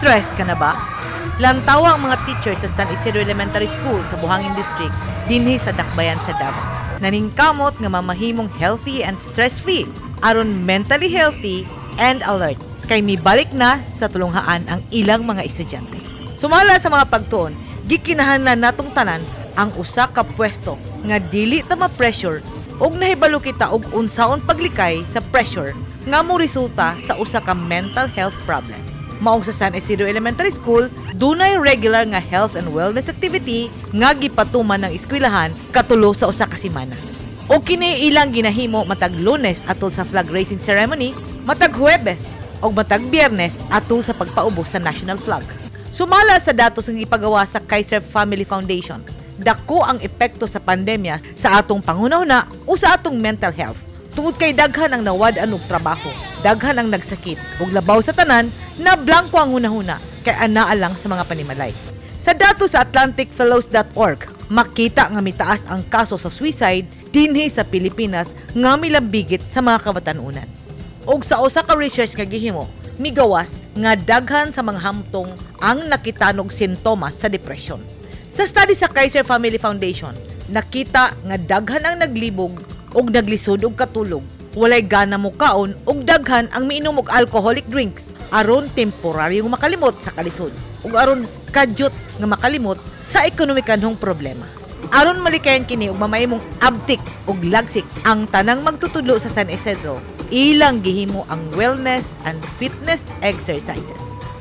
Stressed ka na ba? Lantawa ang mga teachers sa San Isidro Elementary School sa Buhangin District dinhi sa Dakbayan sa Davao. Naningkamot nga mamahimong healthy and stress-free aron mentally healthy and alert kay mibalik na sa tulunghaan ang ilang mga estudyante. Sumala sa mga pagtuon, gikinahanglan natong tanan ang usa ka pwesto nga dili ta ma-pressure ug nahibalo kita og unsaon paglikay sa pressure nga mo resulta sa usa ka mental health problem. Maong sa San Isidro Elementary School, dunay regular nga health and wellness activity nga gipatuman ng eskwelahan katulo sa usa ka semana. O kini ilang ginahimo matag Lunes atol sa flag raising ceremony, matag Huwebes o matag Biyernes atol sa pagpaubos sa national flag. Sumala sa datos nga ipagawa sa Kaiser Family Foundation, dako ang epekto sa pandemya sa atong panghunahuna o sa atong mental health. Tungod kay daghan ang nawad-an og trabaho, daghan ang nagsakit, ug labaw sa tanan na blanko ang hunahuna kay anaa lang sa mga panimalay. Sa datos sa atlanticfellows.org, makita nga mitaas ang kaso sa suicide dinhi sa Pilipinas nga milambigit sa mga kabatanunan. Og sa usa ka research nga gihimo, migawas nga daghan sa mga hamtong ang nakitanog sintomas sa depression. Sa study sa Kaiser Family Foundation, nakita nga daghan ang naglibog og naglisod og katulog, walay gana mo kaon og daghan ang miinom og alcoholic drinks aron temporaryong makalimot sa kalisod ug aron kadyot nga makalimot sa ekonomikanhong problema. Aron malikayan kini og mamahimong abtik og lagsik ang tanang magtutudlo sa San Isidro, ilang gihimo ang wellness and fitness exercises.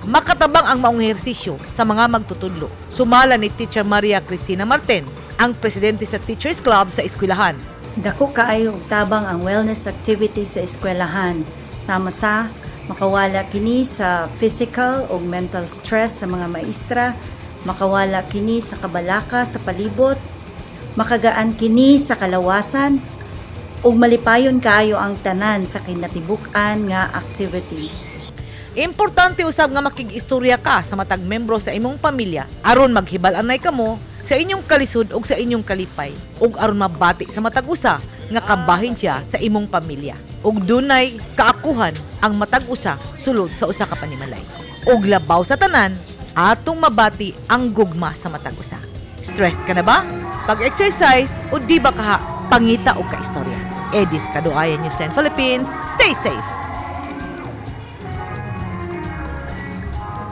Makatabang ang maong ehersisyo sa mga magtutudlo. Sumala ni Teacher Maria Cristina Martin, ang presidente sa Teachers Club sa eskwelahan. Dako kaayo og tabang ang wellness activities sa eskwelahan. Sama sa makawala kini sa physical o mental stress sa mga maestra, makawala kini sa kabalaka sa palibot, makagaan kini sa kalawasan, ug malipayon kaayo ang tanan sa kinatibuk-an nga activity. Importante usab nga makig-istorya ka sa matag membro sa imong pamilya aron maghibal-anay kamo sa inyong kalisod ug sa inyong kalipay ug aron mabati sa matag usa nga kabahin siya sa imong pamilya ug dunay kaakuhan ang matag usa sulod sa usa ka panimalay. Ug labaw sa tanan, atong mabati ang gugma sa matag usa. Stressed ka na ba? Pag-exercise o di ba kaha pangita og kaistorya? Edith Kaduayan, News 10 Philippines. Stay safe!